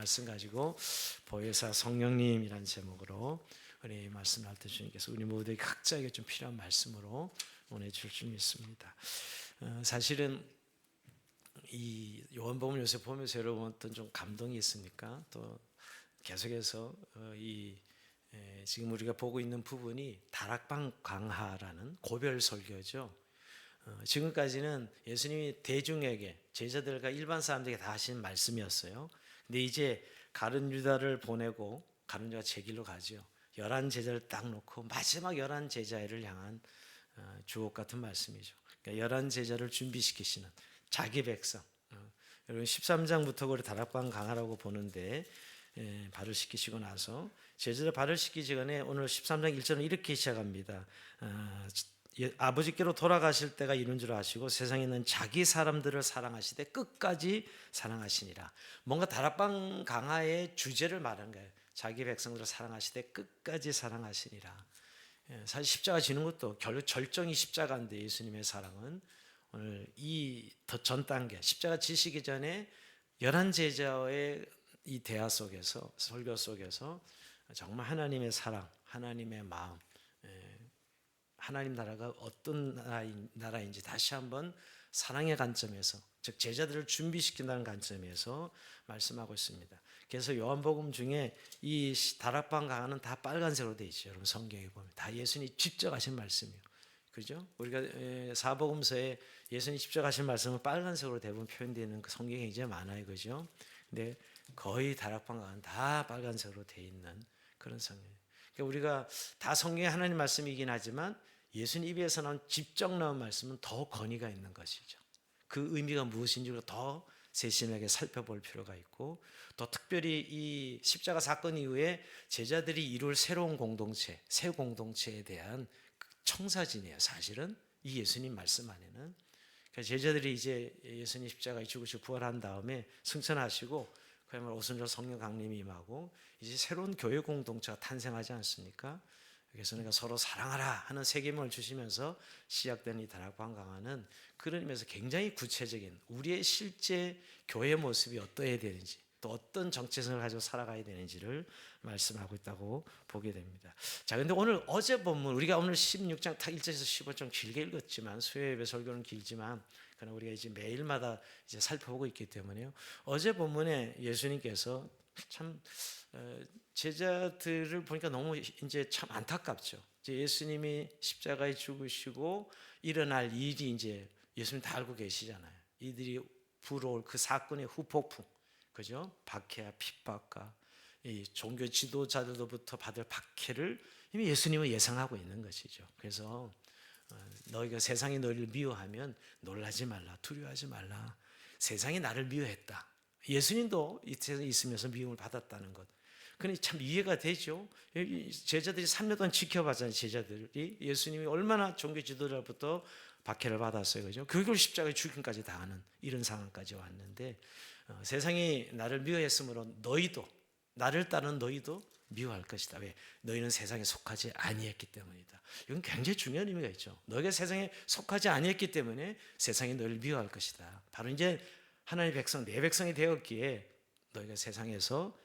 말씀 가지고 보혜사 성령님이라는 제목으로 우리 말씀할 때 주님께서 우리 모두에게 각자에게 좀 필요한 말씀으로 보내줄 줄 믿습니다. 사실은 이 요한복음 요새 보면서 여러분 어떤 좀 감동이 있습니까? 또 계속해서 지금 우리가 보고 있는 부분이 다락방 강하라는 고별 설교죠. 지금까지는 예수님이 대중에게, 제자들과 일반 사람들에게 다 하신 말씀이었어요. 근데 이제 가룟 유다를 보내고 가룟 유다가 제 길로 가죠. 11 제자를 딱 놓고 마지막 11 제자를 향한 주옥 같은 말씀이죠. 그러니까 11 제자를 준비시키시는 자기 백성. 여러분 13장부터 우리 다락방 강하라고 보는데 발을 씻기시고 나서 제자들 발을 씻기기 전에 오늘 13장 1절은 이렇게 시작합니다. 아버지께로 돌아가실 때가 이른 줄 아시고 세상에 있는 자기 사람들을 사랑하시되 끝까지 사랑하시니라. 뭔가 다락방 강화의 주제를 말하는 거예요. 자기 백성들을 사랑하시되 끝까지 사랑하시니라. 사실 십자가 지는 것도 결국 절정이 십자가인데 예수님의 사랑은 오늘 이 더 전 단계 십자가 지시기 전에 11 제자의 이 대화 속에서 설교 속에서 정말 하나님의 사랑, 하나님의 마음, 하나님 나라가 어떤 나라인지 다시 한번 사랑의 관점에서, 즉 제자들을 준비시킨다는 관점에서 말씀하고 있습니다. 그래서 요한복음 중에 이 다락방 강화는 다 빨간색으로 되어 있죠. 여러분 성경에 보면 다 예수님이 직접 하신 말씀이에요. 그죠? 우리가 사복음서에 예수님이 직접 하신 말씀은 빨간색으로 대부분 표현되어 있는 성경이 굉장히 많아요. 그죠? 근데 거의 다락방 강화는 다 빨간색으로 되어 있는 그런 성경이에요. 그러니까 우리가 다 성경의 하나님 말씀이긴 하지만 예수님 입에서 나온 직접 나온 말씀은 더 권위가 있는 것이죠. 그 의미가 무엇인지를 더 세심하게 살펴볼 필요가 있고, 또 특별히 이 십자가 사건 이후에 제자들이 이룰 새로운 공동체, 새 공동체에 대한 청사진이에요. 사실은 이 예수님 말씀 안에는. 그러니까 제자들이 이제 예수님 십자가에 죽으시고 부활한 다음에 승천하시고 그야말로 오순절 성령 강림이 임하고 이제 새로운 교회 공동체가 탄생하지 않습니까? 그래서 우리가 서로 사랑하라 하는 세계명을 주시면서 시작된 이 다락방 강화는 그런 의미에서 굉장히 구체적인 우리의 실제 교회 모습이 어떠해야 되는지, 또 어떤 정체성을 가지고 살아가야 되는지를 말씀하고 있다고 보게 됩니다. 자, 근데 오늘 어제 본문 우리가 오늘 16장 1절에서 15장 길게 읽었지만 수요예배 설교는 길지만 그러나 우리가 이제 매일마다 이제 살펴보고 있기 때문에요. 어제 본문에 예수님께서 참 제자들을 보니까 너무 이제 참 안타깝죠. 이제 예수님이 십자가에 죽으시고 일어날 일이 이제 예수님 다 알고 계시잖아요. 이들이 불어올 그 사건의 후폭풍, 그죠? 박해와 핍박과 이 종교 지도자들로부터 받을 박해를 이미 예수님은 예상하고 있는 것이죠. 그래서 너희가 세상이 너희를 미워하면 놀라지 말라, 두려워하지 말라. 세상이 나를 미워했다. 예수님도 이 세상에 있으면서 미움을 받았다는 것. 그러니 참 이해가 되죠. 제자들이 3년 동안 지켜봤잖아요. 제자들이 예수님이 얼마나 종교 지도자로부터 박해를 받았어요. 그죠? 그걸 십자가에 죽임까지 당하는 이런 상황까지 왔는데 세상이 나를 미워했으므로 너희도, 나를 따르는 너희도 미워할 것이다. 왜? 너희는 세상에 속하지 아니했기 때문이다. 이건 굉장히 중요한 의미가 있죠. 너희가 세상에 속하지 아니했기 때문에 세상이 너희를 미워할 것이다. 바로 이제 하나님의 백성, 내 백성이 되었기에 너희가 세상에서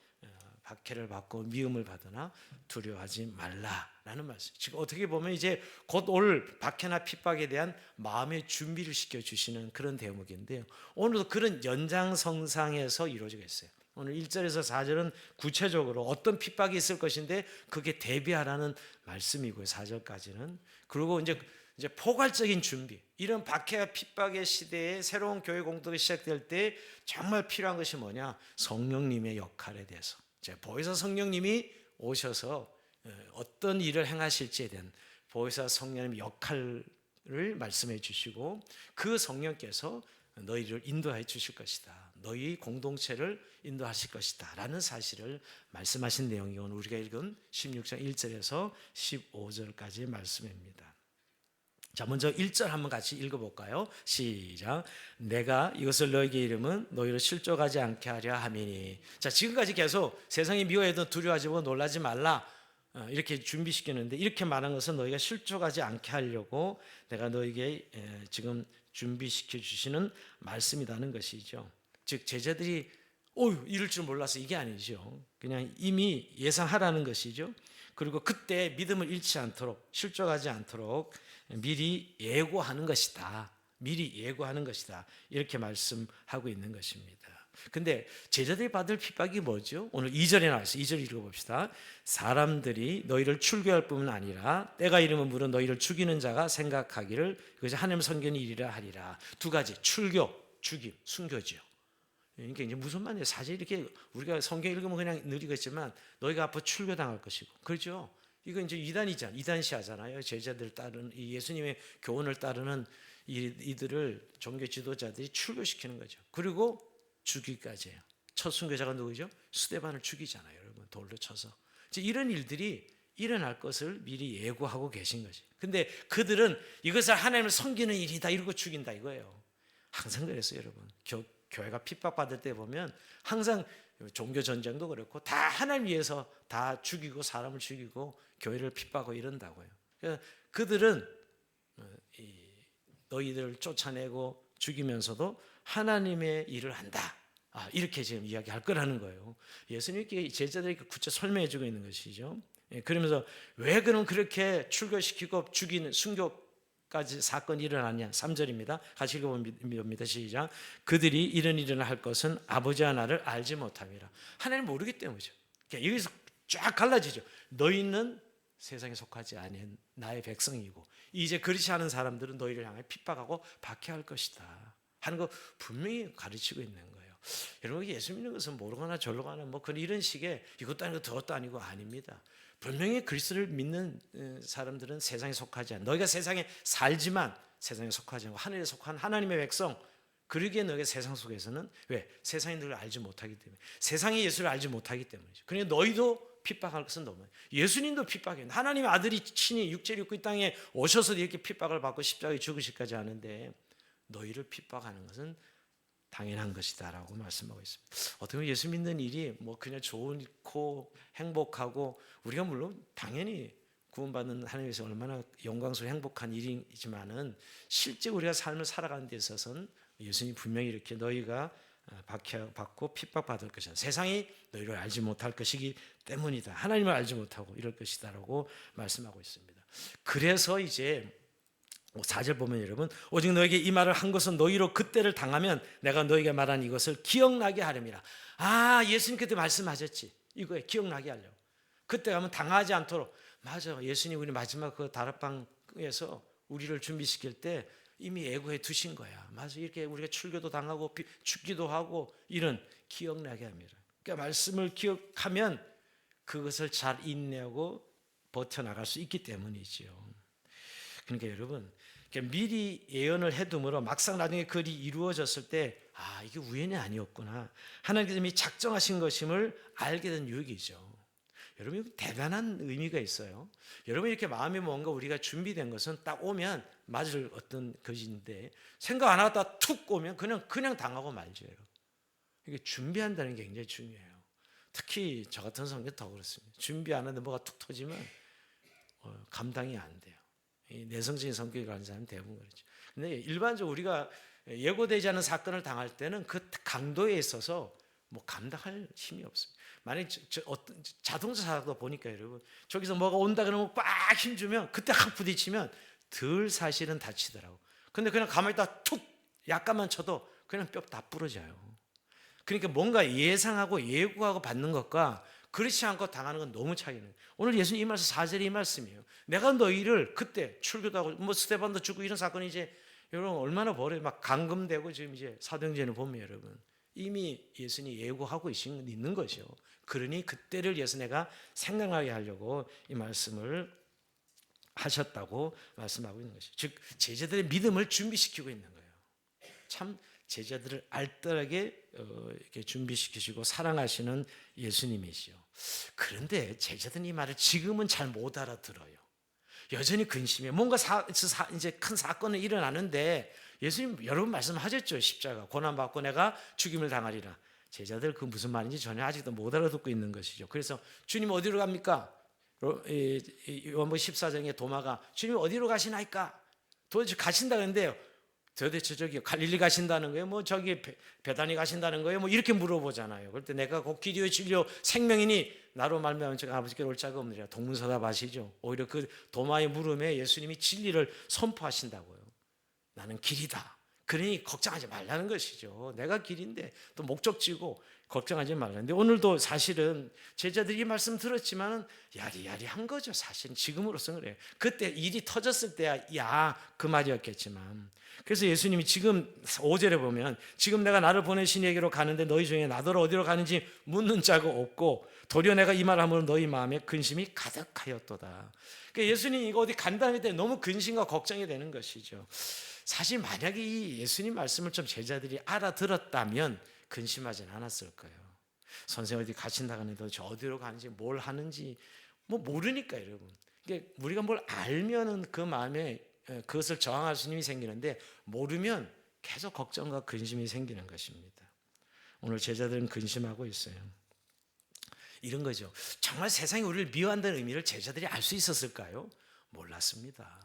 박해를 받고 미움을 받으나 두려워하지 말라라는 말씀. 지금 어떻게 보면 이제 곧 올 박해나 핍박에 대한 마음의 준비를 시켜주시는 그런 대목인데요. 오늘도 그런 연장선상에서 이루어지고 있어요. 오늘 1절에서 4절은 구체적으로 어떤 핍박이 있을 것인데 그게 대비하라는 말씀이고요. 4절까지는. 그리고 이제 포괄적인 준비, 이런 박해와 핍박의 시대에 새로운 교회 공동이 시작될 때 정말 필요한 것이 뭐냐? 성령님의 역할에 대해서, 보혜사 성령님이 오셔서 어떤 일을 행하실지에 대한 보혜사 성령님의 역할을 말씀해 주시고 그 성령께서 너희를 인도해 주실 것이다, 너희 공동체를 인도하실 것이다 라는 사실을 말씀하신 내용이 오늘 우리가 읽은 16장 1절에서 15절까지의 말씀입니다. 자, 먼저 1절 한번 같이 읽어볼까요? 시작. 내가 이것을 너에게 이름은 너희를 실족하지 않게 하려 함이니. 자, 지금까지 계속 세상이 미워해도 두려워하지 말고 놀라지 말라 이렇게 준비시키는데, 이렇게 말한 것은 너희가 실족하지 않게 하려고 내가 너에게 지금 준비시켜 주시는 말씀이라는 것이죠. 즉 제자들이 이럴 줄 몰라서 이게 아니죠. 그냥 이미 예상하라는 것이죠. 그리고 그때 믿음을 잃지 않도록, 실족하지 않도록 미리 예고하는 것이다. 미리 예고하는 것이다. 이렇게 말씀하고 있는 것입니다. 근데 제자들이 받을 핍박이 뭐죠? 오늘 2절에 나와서 2절 읽어봅시다. 사람들이 너희를 출교할 뿐만 아니라 때가 이르면 물어 너희를 죽이는 자가 생각하기를 그것이 하나님 선견이 일이라 하리라. 두 가지, 출교, 죽임, 순교지요. 그러니까 이제 무슨 말이에요? 사실 이렇게 우리가 성경 읽으면 그냥 느리겠지만 너희가 앞으로 출교당할 것이고, 그렇죠? 이거 이제 이단시하잖아요. 제자들 따르는 예수님의 교훈을 따르는 이들을 종교 지도자들이 출교시키는 거죠. 그리고 죽이기까지 해요. 첫 순교자가 누구죠? 스데반을 죽이잖아요, 여러분. 돌로 쳐서. 이런 일들이 일어날 것을 미리 예고하고 계신 거지. 근데 그들은 이것을 하나님을 섬기는 일이다 이러고 죽인다 이거예요. 항상 그랬어요, 여러분. 교회가 핍박받을 때 보면 항상 종교 전쟁도 그렇고 다 하나님 위해서 다 죽이고 사람을 죽이고 교회를 핍박하고 이런다고요. 그러니까 그들은 너희들을 쫓아내고 죽이면서도 하나님의 일을 한다. 이렇게 지금 이야기할 거라는 거예요. 예수님께 제자들에게 구체 설명해 주고 있는 것이죠. 그러면서 왜 그럼 그렇게 출교시키고 죽이는 순교까지 사건이 일어났냐. 3절입니다. 같이 읽어봅니다. 시작. 그들이 이런 일을 할 것은 아버지와 나를 알지 못함이라. 하나님 모르기 때문이죠. 그러니까 여기서 쫙 갈라지죠. 너희는 세상에 속하지 않은 나의 백성이고 이제 그렇지 않은 사람들은 너희를 향해 핍박하고 박해할 것이다 하는 거 분명히 가르치고 있는 거예요. 여러분 예수 믿는 것은 모르거나 절로거나 뭐 그런 이런 식의 이것도 아니고 저것도 아니고 아닙니다. 분명히 그리스도를 믿는 사람들은 세상에 속하지 않아. 너희가 세상에 살지만 세상에 속하지 않고 하늘에 속한 하나님의 백성. 그러기에 너희가 세상 속에서는 왜? 세상이 너를 알지 못하기 때문에. 세상이 예수를 알지 못하기 때문이죠. 그러니까 너희도 핍박할 것은 너무 예수님도 핍박해요. 하나님의 아들이 친히 육체를 입고 이 땅에 오셔서 이렇게 핍박을 받고 십자가에 죽으실까지 하는데 너희를 핍박하는 것은 당연한 것이다 라고 말씀하고 있습니다. 어떻게 보면 예수 믿는 일이 뭐 그냥 좋고 행복하고 우리가 물론 당연히 구원받는 하나님에서 얼마나 영광스러운 행복한 일이지만은 실제 우리가 삶을 살아가는 데 있어서는 예수님이 분명히 이렇게 너희가 박해받고 핍박받을 것이다. 세상이 너희를 알지 못할 것이기 때문이다. 하나님을 알지 못하고 이럴 것이다 라고 말씀하고 있습니다. 그래서 이제 4절 보면 여러분 오직 너에게 이 말을 한 것은 너희로 그때를 당하면 내가 너희가 말한 이것을 기억나게 하렴이라. 예수님 그때 말씀하셨지. 이거에 기억나게 하려고. 그때 가면 당하지 않도록. 맞아. 예수님 우리 마지막 그 다락방에서 우리를 준비시킬 때 이미 예고해 두신 거야. 맞아. 이렇게 우리가 출교도 당하고 죽기도 하고 이런 기억나게 합니다. 그러니까 말씀을 기억하면 그것을 잘 인내하고 버텨나갈 수 있기 때문이지요. 그러니까 여러분 미리 예언을 해둠으로 막상 나중에 그일이 이루어졌을 때 이게 우연이 아니었구나. 하나님이 작정하신 것임을 알게 된 유익이죠. 여러분 대단한 의미가 있어요. 여러분 이렇게 마음이 뭔가 우리가 준비된 것은 딱 오면 맞을 어떤 것인데 생각 안 하다 툭 오면 그냥 당하고 말죠. 이게 준비한다는 게 굉장히 중요해요. 특히 저 같은 성경 더 그렇습니다. 준비 안 하는데 뭐가 툭 터지면 감당이 안 돼요. 내성적인 성격이 가는 사람은 대부분 그렇죠. 근데 일반적으로 우리가 예고되지 않은 사건을 당할 때는 그 강도에 있어서 뭐 감당할 힘이 없습니다. 만약에 어떤 자동차 사고도 보니까 여러분 저기서 뭐가 온다 그러면 꽉 힘주면 그때 확 부딪히면 덜 사실은 다치더라고. 근데 그냥 가만히 있다 툭 약간만 쳐도 그냥 뼈 다 부러져요. 그러니까 뭔가 예상하고 예고하고 받는 것과 그렇지 않고 당하는 건 너무 차이는 거예요. 오늘 예수님 이 말씀 4절에 이 말씀이에요. 내가 너희를 그때 출교도 하고 뭐 스데반도 죽고 이런 사건이 이제 여러분 얼마나 벌어요. 막 감금되고 지금 이제 사도행전을 보면 여러분 이미 예수님이 예고하고 있는 거죠. 그러니 그때를 예수 내가 생각나게 하려고 이 말씀을 하셨다고 말씀하고 있는 것이죠. 즉 제자들의 믿음을 준비시키고 있는 거예요. 참 제자들을 알뜰하게 이렇게 준비시키시고 사랑하시는 예수님이시요. 그런데 제자들은 이 말을 지금은 잘 못 알아들어요. 여전히 근심해. 뭔가 이제 큰 사건이 일어나는데 예수님 여러 번 말씀하셨죠. 십자가 고난받고 내가 죽임을 당하리라. 제자들 그 무슨 말인지 전혀 아직도 못 알아듣고 있는 것이죠. 그래서 주님 어디로 갑니까? 요한복음 14장에 도마가 주님 어디로 가시나이까? 도대체 가신다 그랬는데요. 도대체 저기 갈릴리 가신다는 거예요? 뭐 저기 베다니 가신다는 거예요? 뭐 이렇게 물어보잖아요. 그럴 때 내가 곧 길이요 진리요 생명이니 나로 말미암아 제가 아버지께 올 자가 없느니라. 동문서답 아시죠? 오히려 그 도마의 물음에 예수님이 진리를 선포하신다고요. 나는 길이다. 그러니 걱정하지 말라는 것이죠. 내가 길인데 또 목적지고 걱정하지 말라는데, 오늘도 사실은 제자들이 이 말씀 들었지만은 야리야리한 거죠. 사실은 지금으로서는 그래요. 그때 일이 터졌을 때야 그 말이었겠지만, 그래서 예수님이 지금 5절에 보면 지금 내가 나를 보내신 이에게로 가는데 너희 중에 나더러 어디로 가는지 묻는 자가 없고 도리어 내가 이 말함으로 너희 마음에 근심이 가득하였도다. 그러니까 예수님이 이거 어디 간다는 때 너무 근심과 걱정이 되는 것이죠. 사실 만약에 이 예수님 말씀을 좀 제자들이 알아들었다면 근심하진 않았을 거예요. 선생 어디 가신다고 하는데 저 어디로 가는지 뭘 하는지 뭐 모르니까 여러분. 그러니까 우리가 뭘 알면은 그 마음에 그것을 저항할 수 있는 힘이 생기는데, 모르면 계속 걱정과 근심이 생기는 것입니다. 오늘 제자들은 근심하고 있어요. 이런 거죠. 정말 세상이 우리를 미워한다는 의미를 제자들이 알 수 있었을까요? 몰랐습니다.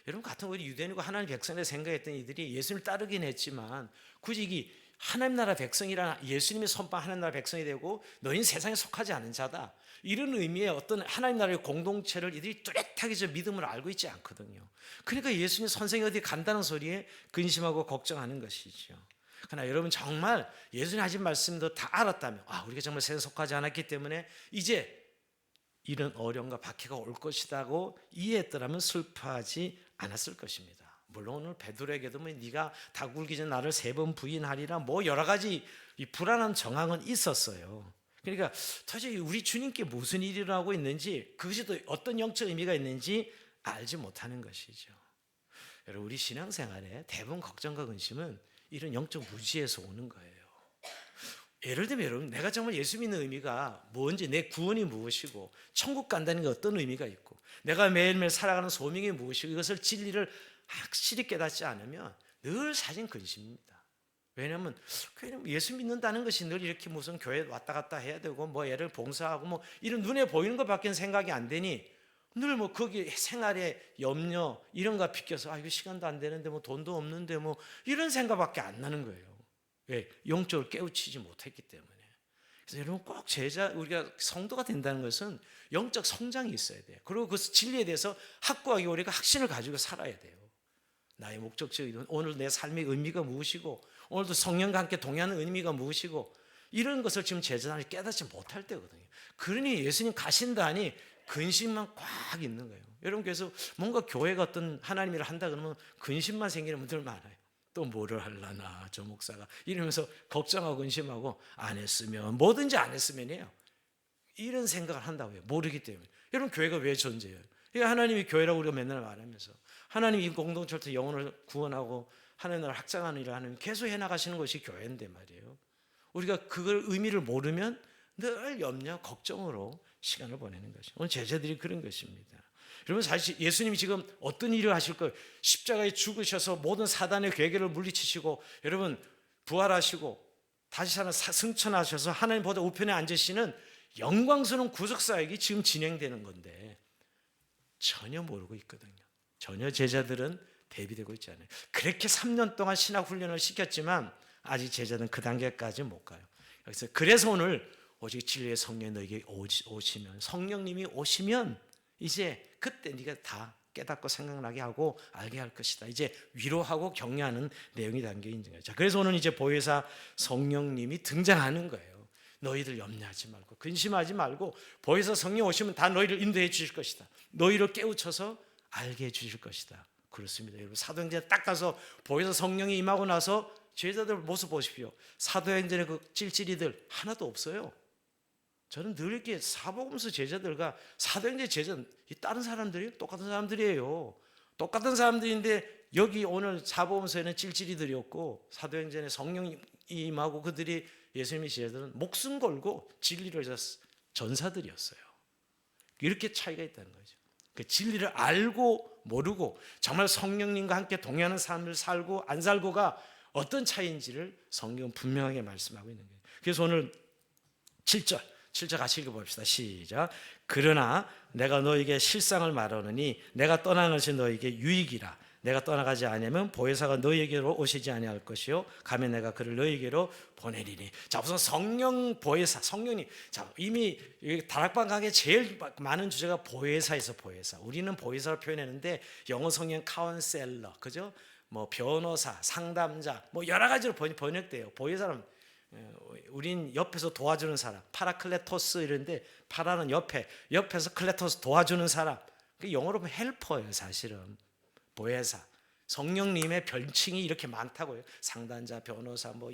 여러분, 같은 우리 유대인과 하나님 백성이라 생각했던 이들이 예수님을 따르긴 했지만 굳이 이 하나님 나라 백성이라 예수님의 선방 하나님 나라 백성이 되고 너희는 세상에 속하지 않은 자다, 이런 의미의 어떤 하나님 나라의 공동체를 이들이 뚜렷하게 저 믿음을 알고 있지 않거든요. 그러니까 예수님 선생이 어디 간다는 소리에 근심하고 걱정하는 것이죠. 그러나 여러분, 정말 예수님 하신 말씀도 다 알았다면, 우리가 정말 세상에 속하지 않았기 때문에 이제 이런 어려움과 박해가 올 것이라고 이해했더라면 슬퍼하지 않았을 것입니다. 물론 오늘 베드로에게도 네가 닭 굴기 전 나를 3번 부인하리라 뭐 여러 가지 이 불안한 정황은 있었어요. 그러니까 도대체 우리 주님께 무슨 일이 일어나고 있는지, 그것이 또 어떤 영적 의미가 있는지 알지 못하는 것이죠. 여러분, 우리 신앙생활에 대부분 걱정과 근심은 이런 영적 무지에서 오는 거예요. 예를 들면 여러분, 내가 정말 예수 믿는 의미가 뭔지, 내 구원이 무엇이고 천국 간다는 게 어떤 의미가 있고 내가 매일매일 살아가는 소명이 무엇이고 이것을 진리를 확실히 깨닫지 않으면 늘 사실 근심입니다. 왜냐하면 예수 믿는다는 것이 늘 이렇게 무슨 교회 왔다 갔다 해야 되고 뭐 애를 봉사하고 뭐 이런 눈에 보이는 것밖에 생각이 안 되니 늘 뭐 거기 생활에 염려 이런 거 비껴서 이거 시간도 안 되는데 뭐 돈도 없는데 뭐 이런 생각밖에 안 나는 거예요. 왜? 영적으로 깨우치지 못했기 때문에. 그래서 여러분, 꼭 우리가 성도가 된다는 것은 영적 성장이 있어야 돼요. 그리고 그 진리에 대해서 확고하게 우리가 확신을 가지고 살아야 돼요. 나의 목적지, 오늘 내 삶의 의미가 무엇이고 오늘도 성령과 함께 동행하는 의미가 무엇이고 이런 것을 지금 제자들이 깨닫지 못할 때거든요. 그러니 예수님 가신다니 근심만 꽉 있는 거예요. 여러분, 그래서 뭔가 교회가 어떤 하나님 일을 한다 그러면 근심만 생기는 분들 많아요. 또 뭐를 하려나 저 목사가 이러면서 걱정하고 근심하고 안 했으면 뭐든지 안 했으면이에요. 이런 생각을 한다고요. 모르기 때문에. 여러분, 교회가 왜 존재해요? 하나님이 교회라고 우리가 맨날 말하면서 하나님이 이 공동체로 영혼을 구원하고 하나님 나라를 확장하는 일을 하나님 계속 해나가시는 것이 교회인데 말이에요. 우리가 그걸 의미를 모르면 늘 염려, 걱정으로 시간을 보내는 것이죠. 오늘 제자들이 그런 것입니다. 여러분, 사실 예수님이 지금 어떤 일을 하실 거예요? 십자가에 죽으셔서 모든 사단의 괴계를 물리치시고 여러분 부활하시고 다시 살아 승천하셔서 하나님보다 우편에 앉으시는 영광스러운 구속사역이 지금 진행되는 건데 전혀 모르고 있거든요. 전혀 제자들은 대비되고 있지 않아요. 그렇게 3년 동안 신학 훈련을 시켰지만 아직 제자들은 그 단계까지 못 가요. 그래서 오늘 오직 진리의 성령이 너에게 오시면, 성령님이 오시면 이제 그때 네가 다 깨닫고 생각나게 하고 알게 할 것이다. 이제 위로하고 격려하는 내용이 담겨 있는 거죠. 그래서 오늘 이제 보혜사 성령님이 등장하는 거예요. 너희들 염려하지 말고 근심하지 말고 보혜사 성령 오시면 다 너희를 인도해 주실 것이다. 너희를 깨우쳐서 알게 해 주실 것이다. 그렇습니다. 여러분, 사도행전에 딱 가서 보혜사 성령이 임하고 나서 제자들 모습 보십시오. 사도행전의 그 찔찔이들 하나도 없어요. 저는 늘 이렇게 사복음서 제자들과 사도행전 제자는 다른 사람들이에요. 똑같은 사람들이에요. 똑같은 사람들인데 여기 오늘 사복음서에는 찔찔이들이 없고 사도행전에 성령이 임하고 그들이 예수님의 제자들은 목숨 걸고 진리를 해서 전사들이었어요. 이렇게 차이가 있다는 거죠. 그 진리를 알고 모르고 정말 성령님과 함께 동행하는 삶을 살고 안 살고가 어떤 차이인지를 성경은 분명하게 말씀하고 있는 거예요. 그래서 오늘 7절 같이 읽어봅시다. 시작. 그러나 내가 너에게 실상을 말하노니 내가 떠나는 것이 너에게 유익이라. 내가 떠나가지 아니하면 보혜사가 너희에게로 오시지 아니할 것이요 가면 내가 그를 너희에게로 보내리니. 자, 우선 성령 보혜사, 성령님. 자, 이미 다락방 강의 제일 많은 주제가 보혜사에서 보혜사. 우리는 보혜사로 표현했는데 영어 성경 카운셀러, 그죠? 뭐 변호사, 상담자, 뭐 여러 가지로 번역돼요. 보혜사는 우린 옆에서 도와주는 사람, 파라클레토스 이런데 파라는 옆에서 클레토스 도와주는 사람. 그 영어로 보면 헬퍼예요, 사실은. 보혜사. 성령님의 별칭이 이렇게 많다고요. 상담자, 변호사, 뭐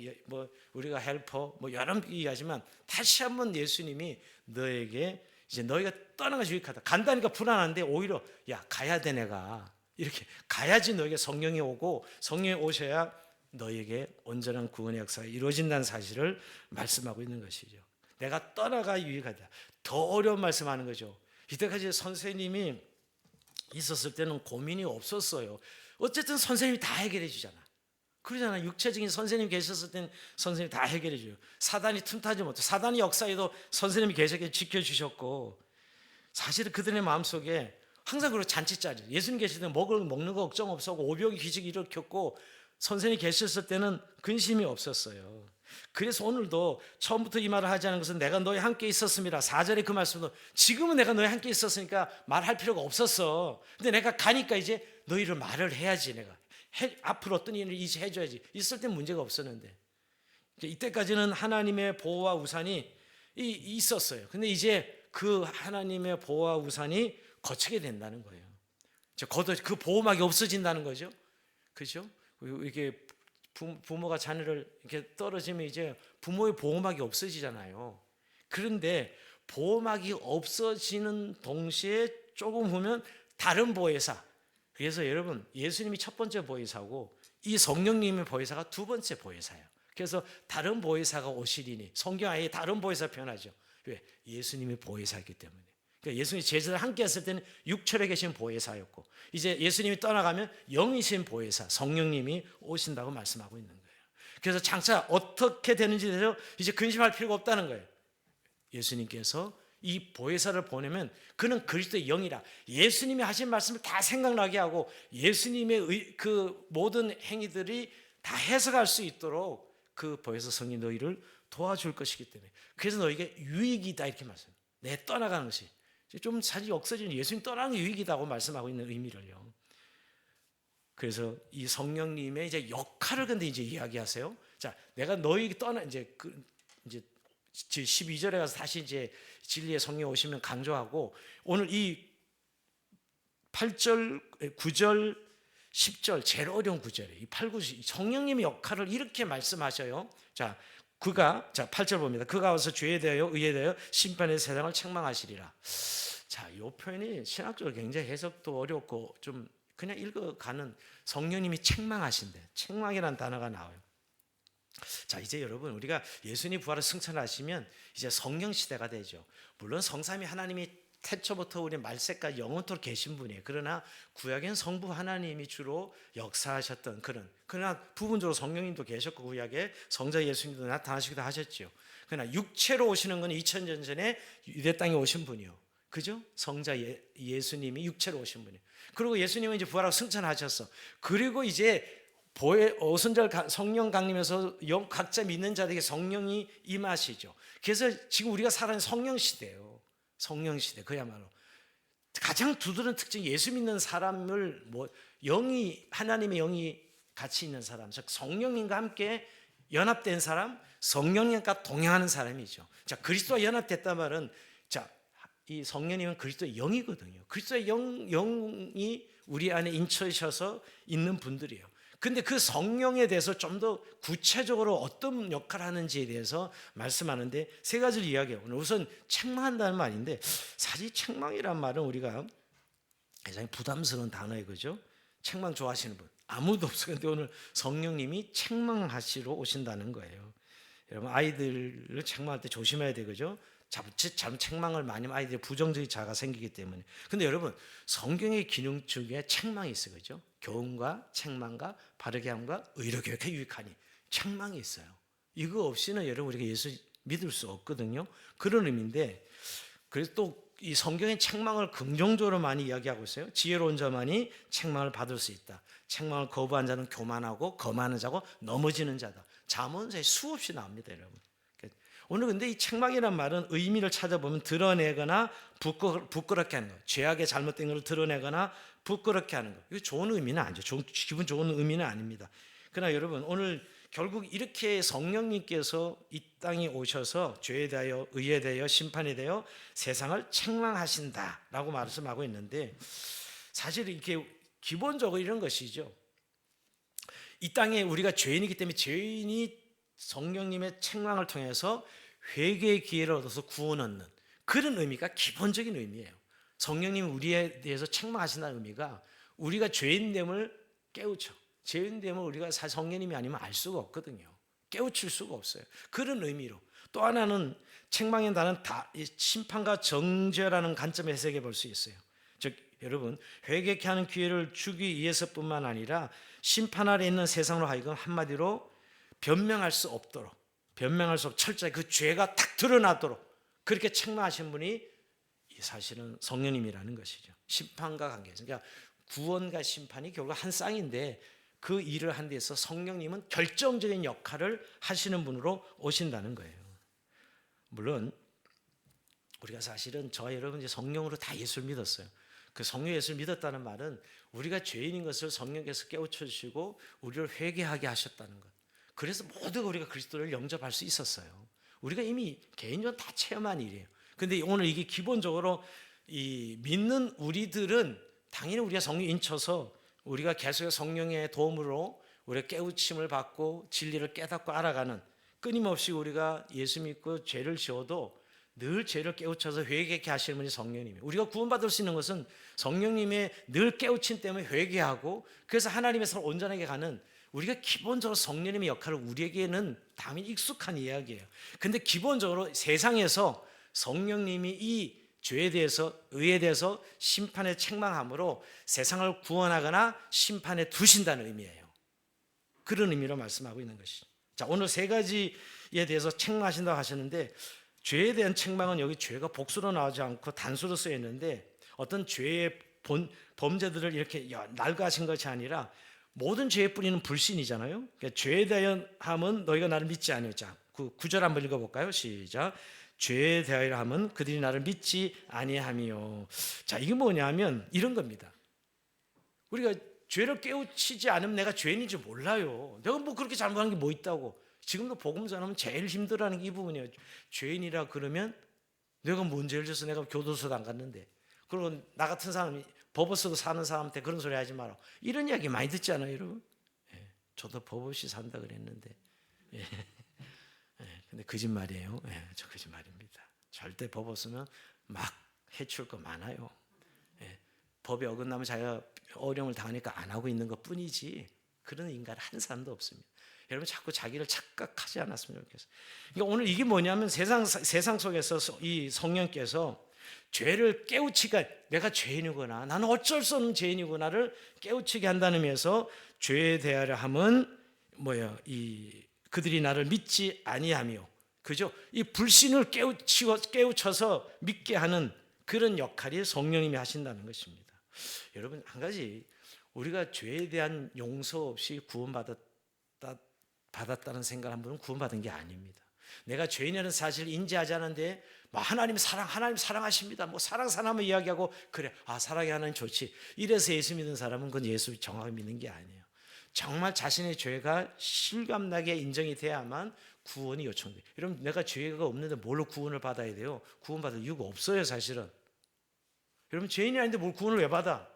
우리가 헬퍼, 뭐 여러 얘기하지만 다시 한번 예수님이 너에게 이제 너희가 떠나가지 유익하다. 간다니까 불안한데 오히려 야 가야 돼 내가. 이렇게 가야지 너에게 성령이 오고 성령이 오셔야 너에게 온전한 구원의 역사가 이루어진다는 사실을 말씀하고 있는 것이죠. 내가 떠나가 유익하다. 더 어려운 말씀하는 거죠. 이때까지 선생님이 있었을 때는 고민이 없었어요. 어쨌든 선생님이 다 해결해 주잖아. 그러잖아. 육체적인 선생님 계셨을 때는 선생님이 다 해결해 줘요. 사단이 틈타지 못해. 사단의 역사에도 선생님이 계속 지켜주셨고, 사실은 그들의 마음속에 항상 그런 잔치자리, 예수님 계실 때는 먹는 거 걱정 없었고 오병이 기적이 일으켰고 선생님이 계셨을 때는 근심이 없었어요. 그래서 오늘도 처음부터 이 말을 하지 않은 것은 내가 너희 함께 있었습니다. 4절에 그 말씀도 지금은 내가 너희 함께 있었으니까 말할 필요가 없었어. 근데 내가 가니까 이제 너희를 말을 해야지. 내가 앞으로 어떤 일을 이제 해줘야지. 있을 땐 문제가 없었는데 이때까지는 하나님의 보호와 우산이 있었어요. 근데 이제 그 하나님의 보호와 우산이 거치게 된다는 거예요. 그 보호막이 없어진다는 거죠. 그죠? 이게 부모가 자녀를 이렇게 떨어지면 이제 부모의 보호막이 없어지잖아요. 그런데 보호막이 없어지는 동시에 조금 보면 다른 보혜사. 그래서 여러분 예수님이 첫 번째 보혜사고 이 성령님의 보혜사가 두 번째 보혜사예요. 그래서 다른 보혜사가 오시리니 성경 아예 다른 보혜사 표현하죠. 왜? 예수님이 보혜사이기 때문에. 그러니까 예수님이 제자들 함께 했을 때는 육체에 계신 보혜사였고 이제 예수님이 떠나가면 영이신 보혜사 성령님이 오신다고 말씀하고 있는 거예요. 그래서 장차 어떻게 되는지 대해서 이제 근심할 필요가 없다는 거예요. 예수님께서 이 보혜사를 보내면 그는 그리스도의 영이라 예수님이 하신 말씀을 다 생각나게 하고 예수님의 그 모든 행위들이 다 해석할 수 있도록 그 보혜사 성이 너희를 도와줄 것이기 때문에 그래서 너에게 유익이다 이렇게 말씀해요. 내 떠나가는 것이 좀 사실 역사적인 예수님 떠나는 게 유익이다고 말씀하고 있는 의미를요. 그래서 이 성령님의 이제 역할을 근데 이제 이야기하세요. 자, 내가 너희 떠나 이제 12절에 가서 다시 이제 진리의 성령 오시면 강조하고 오늘 이 8절, 9절, 10절 제일 어려운 구절이에요. 이 8, 9, 성령님의 역할을 이렇게 말씀하셔요. 자, 8절 봅니다. 그가 와서 죄에 대하여 의에 대하여 심판의 세상을 책망하시리라. 자, 이 표현이 신학적으로 굉장히 해석도 어렵고 좀 그냥 읽어가는 성령님이 책망하신대. 책망이라는 단어가 나와요. 자, 이제 여러분 우리가 예수님 부활을 승천하시면 이제 성령 시대가 되죠. 물론 성삼위 하나님이 태초부터 우리 말세까지 영원토록 계신 분이에요. 그러나 구약엔 성부 하나님이 주로 역사하셨던 그러나 부분적으로 성령님도 계셨고 구약에 성자 예수님도 나타나시기도 하셨죠. 그러나 육체로 오시는 건 2000년 전에 유대 땅에 오신 분이요. 그죠? 성자 예수님이 육체로 오신 분이에요. 그리고 예수님은 이제 부활하고 승천하셨어. 그리고 이제 오순절 성령 강림에서 각자 믿는 자들에게 성령이 임하시죠. 그래서 지금 우리가 살아가는 성령 시대예요. 성령 시대 그야말로 가장 두드러진 특징이 예수 믿는 사람을 영이 하나님의 영이 같이 있는 사람, 즉 성령님과 함께 연합된 사람, 성령님과 동행하는 사람이죠. 자, 그리스도와 연합됐단 말은 이 성령님은 그리스도의 영이거든요. 그리스도의 영이 우리 안에 인쳐셔서 있는 분들이에요. 근데 그 성령에 대해서 좀 더 구체적으로 어떤 역할을 하는지에 대해서 말씀하는데 세 가지를 이야기해요. 우선 책망한다는 말인데 사실 책망이란 말은 우리가 굉장히 부담스러운 단어예요. 그죠? 책망 좋아하시는 분 아무도 없어요. 근데 오늘 성령님이 책망하시러 오신다는 거예요. 여러분 아이들을 책망할 때 조심해야 돼요. 그죠? 잘못 책망을 많이 하면 아이들이 부정적인 자아가 생기기 때문에. 근데 여러분 성경의 기능 중에 책망이 있어요. 그죠? 교훈과 책망과 바르게 함과 의로 교육에 유익하니 책망이 있어요. 이거 없이는 여러분 우리가 예수 믿을 수 없거든요. 그런 의미인데 그래서 또 이 성경의 책망을 긍정적으로 많이 이야기하고 있어요. 지혜로운 자만이 책망을 받을 수 있다. 책망을 거부한 자는 교만하고 거만한 자고 넘어지는 자다. 잠언서에 수없이 나옵니다, 여러분. 오늘 근데 이 책망이란 말은 의미를 찾아보면 드러내거나 부끄럽게 하는 거, 죄악의 잘못된 것을 드러내거나 부끄럽게 하는 거. 이거 좋은 의미는 아니죠. 기분 좋은 의미는 아닙니다. 그러나 여러분, 오늘 결국 이렇게 성령님께서 이 땅에 오셔서 죄에 대하여, 의에 대하여, 심판에 대하여 세상을 책망하신다라고 말씀하고 있는데, 사실 이렇게 기본적으로 이런 것이죠. 이 땅에 우리가 죄인이기 때문에 죄인이 성령님의 책망을 통해서 회개의 기회를 얻어서 구원 얻는 그런 의미가 기본적인 의미예요. 성령님이 우리에 대해서 책망하신다는 의미가 우리가 죄인됨을 깨우쳐. 죄인됨을 우리가 사실 성령님이 아니면 알 수가 없거든요. 깨우칠 수가 없어요. 그런 의미로. 또 하나는 책망의 단어는 심판과 정죄라는 관점에서 해석해 볼 수 있어요. 즉 여러분, 회개케 하는 기회를 주기 위해서뿐만 아니라 심판 아래 있는 세상으로 하여금 한마디로 변명할 수 없도록, 철저히 그 죄가 탁 드러나도록 그렇게 책망하신 분이 사실은 성령님이라는 것이죠. 심판과 관계에서, 그러니까 구원과 심판이 결국 한 쌍인데 그 일을 한 데 있어서 성령님은 결정적인 역할을 하시는 분으로 오신다는 거예요. 물론 우리가 사실은 저와 여러분 이제 성령으로 다 예수를 믿었어요. 그 성령 예수를 믿었다는 말은 우리가 죄인인 것을 성령께서 깨우쳐 주시고 우리를 회개하게 하셨다는 것. 그래서 모두가 우리가 그리스도를 영접할 수 있었어요. 우리가 이미 개인적으로 다 체험한 일이에요. 근데 오늘 이게 기본적으로 이 믿는 우리들은 당연히 우리가 성령 인쳐서 우리가 계속 성령의 도움으로 우리가 깨우침을 받고 진리를 깨닫고 알아가는, 끊임없이 우리가 예수 믿고 죄를 지어도 늘 죄를 깨우쳐서 회개케 하시는 분이 성령님이에요. 우리가 구원받을 수 있는 것은 성령님의 늘 깨우침 때문에 회개하고, 그래서 하나님의 온전하게 가는, 우리가 기본적으로 성령님의 역할을 우리에게는 당연히 익숙한 이야기예요. 근데 기본적으로 세상에서 성령님이 이 죄에 대해서, 의에 대해서 심판에 책망함으로 세상을 구원하거나 심판에 두신다는 의미예요. 그런 의미로 말씀하고 있는 것이죠. 자, 오늘 세 가지에 대해서 책망하신다고 하셨는데, 죄에 대한 책망은 여기 죄가 복수로 나오지 않고 단수로 쓰여 있는데, 어떤 죄의 범죄들을 이렇게 날가하신 것이 아니라 모든 죄의 뿌리는 불신이잖아요. 그러니까 죄에 대하여 함은 너희가 나를 믿지 아니하여. 자, 그 9절 한번 읽어볼까요? 시작. 죄에 대하여 함은 그들이 나를 믿지 아니함이요. 자, 이게 뭐냐면 이런 겁니다. 우리가 죄를 깨우치지 않으면 내가 죄인인 줄 몰라요. 내가 뭐 그렇게 잘못한 게 뭐 있다고. 지금도 복음 전하면 제일 힘들어하는 게 이 부분이에요. 죄인이라 그러면 내가 뭔 죄를 져서 내가 교도소도 안 갔는데, 그리고 나 같은 사람이 법없어도 사는 사람한테 그런 소리 하지 마라. 이런 이야기 많이 듣잖아요, 여러분. 예, 저도 법 없이 산다 그랬는데, 예, 근데 거짓말이에요. 예, 저 거짓말입니다. 절대 법 없으면 막 해칠 거 많아요. 예, 법에 어긋나면 자기가 어려움을 당하니까 안 하고 있는 것 뿐이지 그런 인간 한 사람도 없습니다. 여러분 자꾸 자기를 착각하지 않았으면 좋겠어요. 그러니까 오늘 이게 뭐냐면 세상 속에서 이 성령께서 죄를 깨우치가, 내가 죄인이구나, 나는 어쩔 수 없는 죄인이구나를 깨우치게 한다는 의미에서 죄에 대하여 함은 그들이 나를 믿지 아니하며, 그죠? 이 불신을 깨우쳐서 믿게 하는 그런 역할이 성령님이 하신다는 것입니다. 여러분, 한 가지, 우리가 죄에 대한 용서 없이 구원받았다는 생각을 한 분은 구원받은 게 아닙니다. 내가 죄인이라는 사실을 인지하지 않은데 하나님 사랑하십니다. 사랑하면 이야기하고, 그래, 사랑이 하나님 좋지, 이래서 예수 믿는 사람은 그건 예수 정확히 믿는 게 아니에요. 정말 자신의 죄가 실감나게 인정이 돼야만 구원이 요청돼요. 여러분, 내가 죄가 없는데 뭘로 구원을 받아야 돼요? 구원받을 이유가 없어요, 사실은. 여러분, 죄인이 아닌데 뭘 구원을 왜 받아?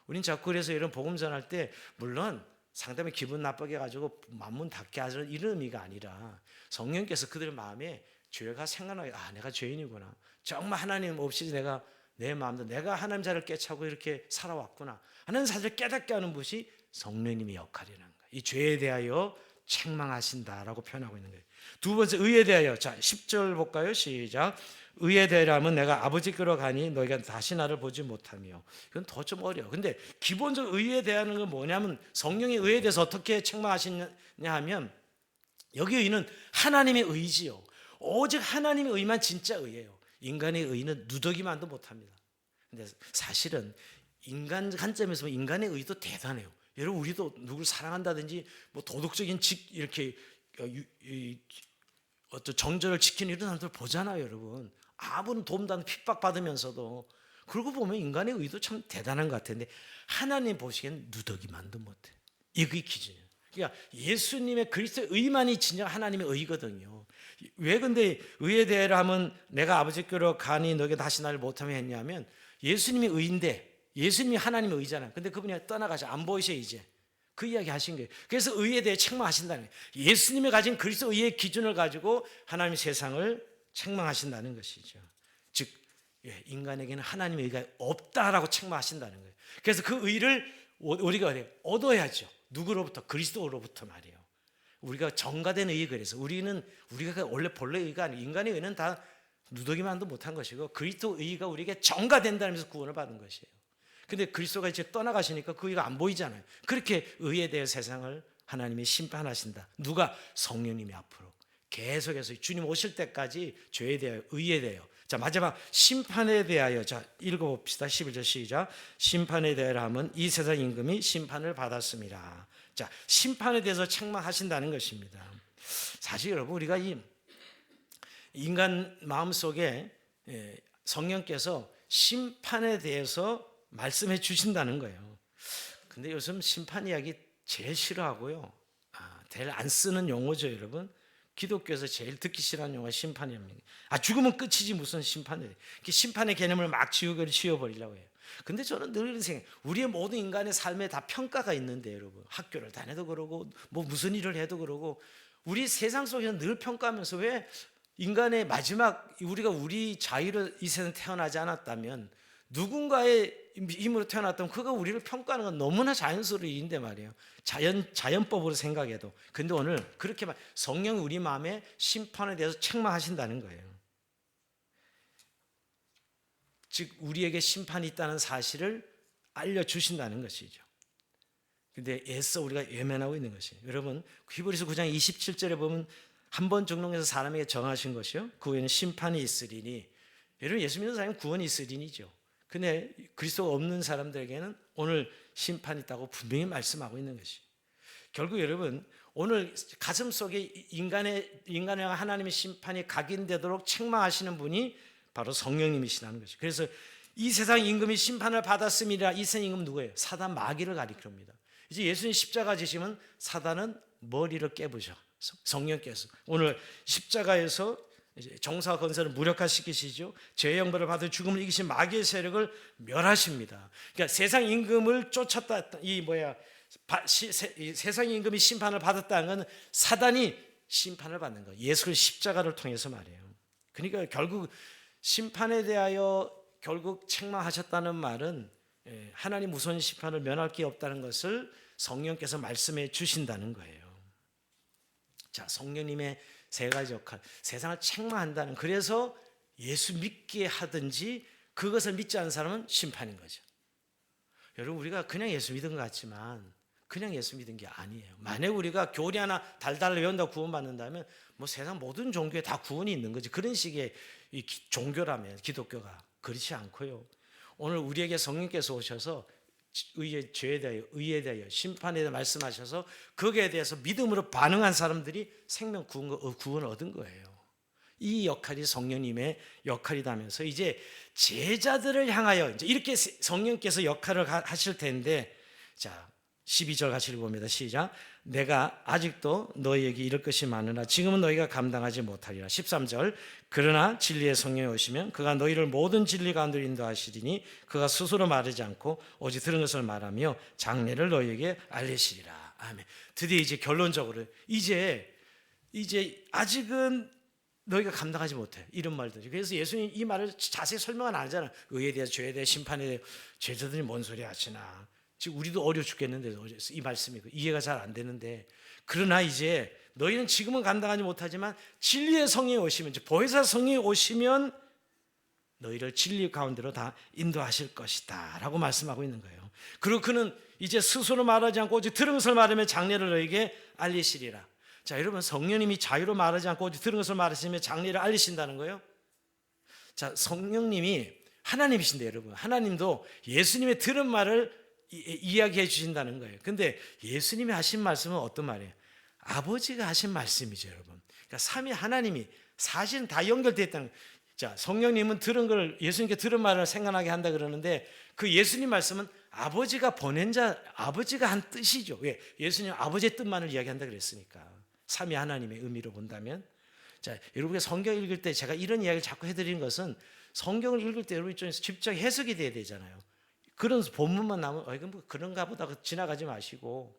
우린 자꾸 그래서 이런 복음 전할 때, 물론 상당히 기분 나쁘게 해가지고 만문 닫게 하는 이런 의미가 아니라, 성령께서 그들 마음에 죄가 생각나게, 내가 죄인이구나, 정말 하나님 없이 내가 내 마음도 내가 하나님 자를 깨차고 이렇게 살아왔구나 하는 사실을 깨닫게 하는 것이 성령님의 역할이라는 거예요. 이 죄에 대하여 책망하신다라고 표현하고 있는 거예요. 두 번째, 의에 대하여. 자, 10절 볼까요? 시작. 의에 대하여 하면 내가 아버지께로 가니 너희가 다시 나를 보지 못하며. 이건 더 좀 어려워. 근데 기본적으로 의에 대하는 건 뭐냐면, 성령의 의에 대해서 어떻게 책망하시냐 하면, 여기 의는 하나님의 의지요. 오직 하나님의 의만 진짜 의예요. 인간의 의는 누더기만도 못합니다. 근데 사실은 인간 관점에서 보면 인간의 의도 대단해요. 여러분, 우리도 누구를 사랑한다든지 뭐 도덕적인 이렇게 어떤 정절을 지키는 이런 사람들 보잖아요, 여러분. 아무런 도움도 핍박받으면서도. 그러고 보면 인간의 의도 참 대단한 것 같은데 하나님 보시기엔 누더기만도 못해. 이게 기준이에요. 그러니까 예수님의 그리스도의 의만이 진정 하나님의 의거든요. 왜 근데 의에 대하여 하면 내가 아버지께로 가니 너에게 다시 나를 못하게 했냐면 예수님이 의인데 예수님이 하나님의 의잖아요. 근데 그분이 떠나가셔. 안 보이셔 이제. 그 이야기 하신 거예요. 그래서 의에 대해 책망하신다는 거예요. 예수님이 가진 그리스도 의의 기준을 가지고 하나님의 세상을 책망하신다는 것이죠. 즉 인간에게는 하나님의 의가 없다라고 책망하신다는 거예요. 그래서 그 의를 우리가 얻어야죠. 누구로부터? 그리스도로부터 말이에요. 우리가 정가된 의, 그래서 우리가 원래 본래 의가 아니고 인간의 의는 다 누더기만도 못한 것이고 그리스도 의가 우리에게 정가된다는 면서 구원을 받은 것이에요. 근데 그리스도가 이제 떠나가시니까 그 의가 안 보이잖아요. 그렇게 의에 대해 세상을 하나님이 심판하신다. 누가? 성령님이 앞으로 계속해서 주님 오실 때까지 죄에 대하여, 의에 대하여. 자, 마지막 심판에 대하여. 자, 읽어봅시다. 11절 시작. 심판에 대하여 하면 이 세상 임금이 심판을 받았습니다. 자, 심판에 대해서 책망하신다는 것입니다. 사실 여러분, 우리가 이 인간 마음속에 성령께서 심판에 대해서 말씀해 주신다는 거예요. 근데 요즘 심판 이야기 제일 싫어하고요. 제일 안 쓰는 용어죠, 여러분. 기독교에서 제일 듣기 싫어하는 용어가 심판입니다. 죽으면 끝이지 무슨 심판이에요. 심판의 개념을 막 지워버리려고 해요. 근데 저는 늘 이런 생각, 우리의 모든 인간의 삶에 다 평가가 있는데 여러분, 학교를 다녀도 그러고 뭐 무슨 일을 해도 그러고 우리 세상 속에서 늘 평가하면서 왜 인간의 마지막 우리 자유로 이 세상에 태어나지 않았다면 누군가의 힘으로 태어났다면 그가 우리를 평가하는 건 너무나 자연스러운 일인데 말이에요. 자연법으로 생각해도. 근데 오늘 그렇게 성령이 우리 마음에 심판에 대해서 책망하신다는 거예요. 즉 우리에게 심판이 있다는 사실을 알려주신다는 것이죠. 근데 애써 우리가 외면하고 있는 것이에요. 여러분, 히브리서 9장 27절에 보면 한 번 죽는 사람에게 정하신 것이요 그 후에는 심판이 있으리니. 여러분, 예수 믿는 사람은 구원이 있으리니죠. 근데 그리스도가 없는 사람들에게는 오늘 심판이 있다고 분명히 말씀하고 있는 것이에요. 결국 여러분, 오늘 가슴 속에 인간의 하나님의 심판이 각인되도록 책망하시는 분이 바로 성령님이시라는 것이죠. 그래서 이 세상 임금이 심판을 받았음이라. 이 세상 임금 누구예요? 사단 마귀를 가리킵니다. 이제 예수님 십자가 지시면 사단은 머리를 깨부셔. 성령께서 오늘 십자가에서 정사 건설을 무력화시키시죠. 죄의 형벌을 받아 죽음을 이기신 마귀의 세력을 멸하십니다. 그러니까 세상 임금을 쫓았다. 세상 임금이 심판을 받았다는 건 사단이 심판을 받는 거예요. 예수의 십자가를 통해서 말이에요. 그러니까 결국 심판에 대하여 결국 책망하셨다는 말은 하나님 무서운 심판을 면할 게 없다는 것을 성령께서 말씀해 주신다는 거예요. 자, 성령님의 세 가지 역할, 세상을 책망한다는, 그래서 예수 믿게 하든지 그것을 믿지 않는 사람은 심판인 거죠. 여러분, 우리가 그냥 예수 믿은 것 같지만 그냥 예수 믿은 게 아니에요. 만약 우리가 교리 하나 달달 외운다고 구원받는다면 뭐 세상 모든 종교에 다 구원이 있는 거지. 그런 식의 이 종교라면 기독교가 그렇지 않고요. 오늘 우리에게 성령께서 오셔서 의의 죄에 대하여, 의에 대하여, 심판에 대해 말씀하셔서 거기에 대해서 믿음으로 반응한 사람들이 생명 구원을 얻은 거예요. 이 역할이 성령님의 역할이라면서 이제 제자들을 향하여 이제 이렇게 성령께서 역할을 하실 텐데, 자 12절 같이 읽어봅니다. 시작. 내가 아직도 너희에게 이럴 것이 많으나 지금은 너희가 감당하지 못하리라. 13절. 그러나 진리의 성령이 오시면 그가 너희를 모든 진리 가운데로 인도하시리니 그가 스스로 말하지 않고 오직 들은 것을 말하며 장래를 너희에게 알리시리라. 아멘. 드디어 이제 결론적으로 이제 아직은 너희가 감당하지 못해, 이런 말들이. 그래서 예수님 이 말을 자세히 설명은 안 하잖아요. 의에 대해, 죄에 대해, 심판에 대해. 제자들이 뭔 소리 하시나. 지금 우리도 어려 죽겠는데 이 말씀이 이해가 잘 안 되는데, 그러나 이제 너희는 지금은 감당하지 못하지만 진리의 성령이 오시면, 보혜사 성령이 오시면 너희를 진리 가운데로 다 인도하실 것이다 라고 말씀하고 있는 거예요. 그리고 그는 이제 스스로 말하지 않고 오직 들은 것을 말하며 장래를 너희에게 알리시리라. 자, 여러분, 성령님이 자유로 말하지 않고 오직 들은 것을 말하시며 장래를 알리신다는 거예요. 자, 성령님이 하나님이신데 여러분, 하나님도 예수님의 들은 말을 이야기해 주신다는 거예요. 근데 예수님이 하신 말씀은 어떤 말이에요? 아버지가 하신 말씀이죠, 여러분. 그러니까 삼위 하나님이 사실은 다 연결되어 있다는 거예요. 자, 성령님은 들은 걸, 예수님께 들은 말을 생각나게 한다 그러는데, 그 예수님 말씀은 아버지가 보낸 자, 아버지가 한 뜻이죠. 왜? 예수님 아버지의 뜻만을 이야기한다 그랬으니까. 삼위 하나님의 의미로 본다면. 자, 여러분이 성경 읽을 때 제가 이런 이야기를 자꾸 해드리는 것은, 성경을 읽을 때 여러분 입장에서 직접 해석이 돼야 되잖아요. 그런 본문만 나오면 이건 뭐 그런가 보다 지나가지 마시고,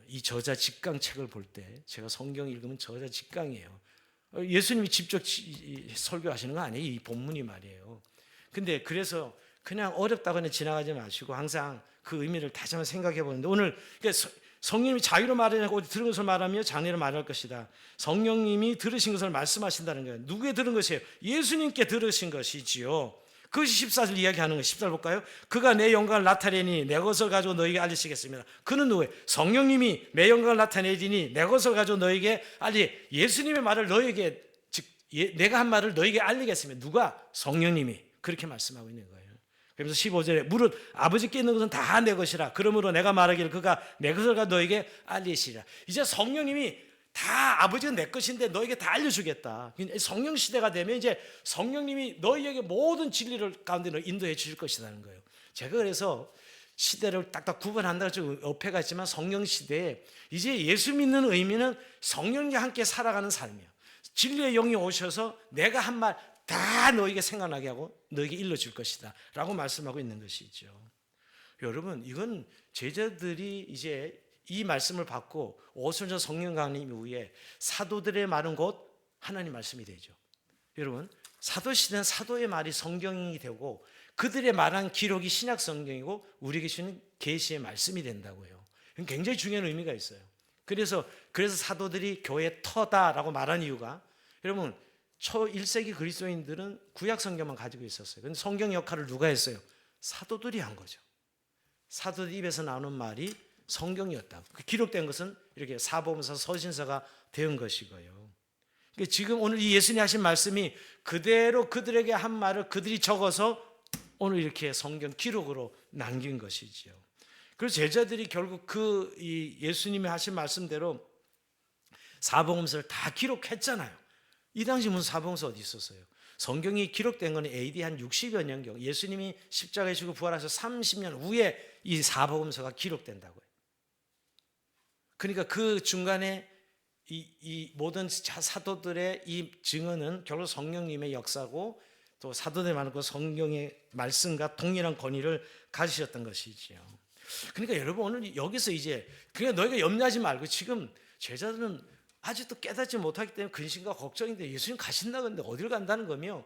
이 저자 직강 책을 볼 때, 제가 성경 읽으면 저자 직강이에요. 예수님이 직접 설교하시는 거 아니에요, 이 본문이 말이에요. 근데 그래서 그냥 어렵다고 지나가지 마시고 항상 그 의미를 다시 한번 생각해 보는데, 오늘 성령님이 자유로 말하냐고 들은 것을 말하며 장래로 말할 것이다. 성령님이 들으신 것을 말씀하신다는 거예요. 누구에 들은 것이에요? 예수님께 들으신 것이지요. 그것이 14절 이야기하는 거예요. 14절 볼까요? 그가 내 영광을 나타내니 내 것을 가지고 너에게 알리시겠습니다. 그는 누구예요? 성령님이 내 영광을 나타내니 내 것을 가지고 너에게 예수님의 말을 너에게, 즉 내가 한 말을 너에게 알리겠습니다. 누가? 성령님이 그렇게 말씀하고 있는 거예요. 그래서 15절에 무릇 아버지께 있는 것은 다 내 것이라. 그러므로 내가 말하기를 그가 내 것을 가지고 너에게 알리시리라. 이제 성령님이 다 아버지가 내 것인데 너에게 다 알려주겠다. 성령 시대가 되면 이제 성령님이 너희에게 모든 진리를 가운데 인도해 주실 것이라는 거예요. 제가 그래서 시대를 딱딱 구분한다고 좀 어폐가 있지만, 성령 시대에 이제 예수 믿는 의미는 성령과 함께 살아가는 삶이에요. 진리의 영이 오셔서 내가 한 말 다 너에게 생각나게 하고 너에게 일러줄 것이다 라고 말씀하고 있는 것이죠. 여러분, 이건 제자들이 이제 이 말씀을 받고 오순절 성령 강림 이후에 사도들의 말은 곧 하나님 말씀이 되죠. 여러분, 사도 시대는 사도의 말이 성경이 되고 그들의 말한 기록이 신약 성경이고 우리에게 주는 계시의 말씀이 된다고요. 굉장히 중요한 의미가 있어요. 그래서 사도들이 교회의 터다라고 말한 이유가, 여러분 초 1세기 그리스도인들은 구약 성경만 가지고 있었어요. 그런데 성경 역할을 누가 했어요? 사도들이 한 거죠. 사도들 입에서 나오는 말이 성경이었다. 기록된 것은 이렇게 사복음서, 서신서가 된 것이고요. 그러니까 지금 오늘 이 예수님 하신 말씀이 그대로 그들에게 한 말을 그들이 적어서 오늘 이렇게 성경 기록으로 남긴 것이지요. 그래서 제자들이 결국 이 예수님이 하신 말씀대로 사복음서를 다 기록했잖아요. 이 당시 무슨 사복음서 어디 있었어요? 성경이 기록된 건 AD 한 60여 년경, 예수님이 십자가에 죽고 부활하셔서 30년 후에 이 사복음서가 기록된다고요. 그러니까 그 중간에 이 모든 사도들의 이 증언은 결국 성령님의 역사고, 또 사도들 많고 성경의 말씀과 동일한 권위를 가지셨던 것이지요. 그러니까 여러분, 오늘 여기서 이제 그냥 너희가 염려하지 말고, 지금 제자들은 아직도 깨닫지 못하기 때문에 근심과 걱정인데 예수님 가신다 근데 어딜 간다는 거며,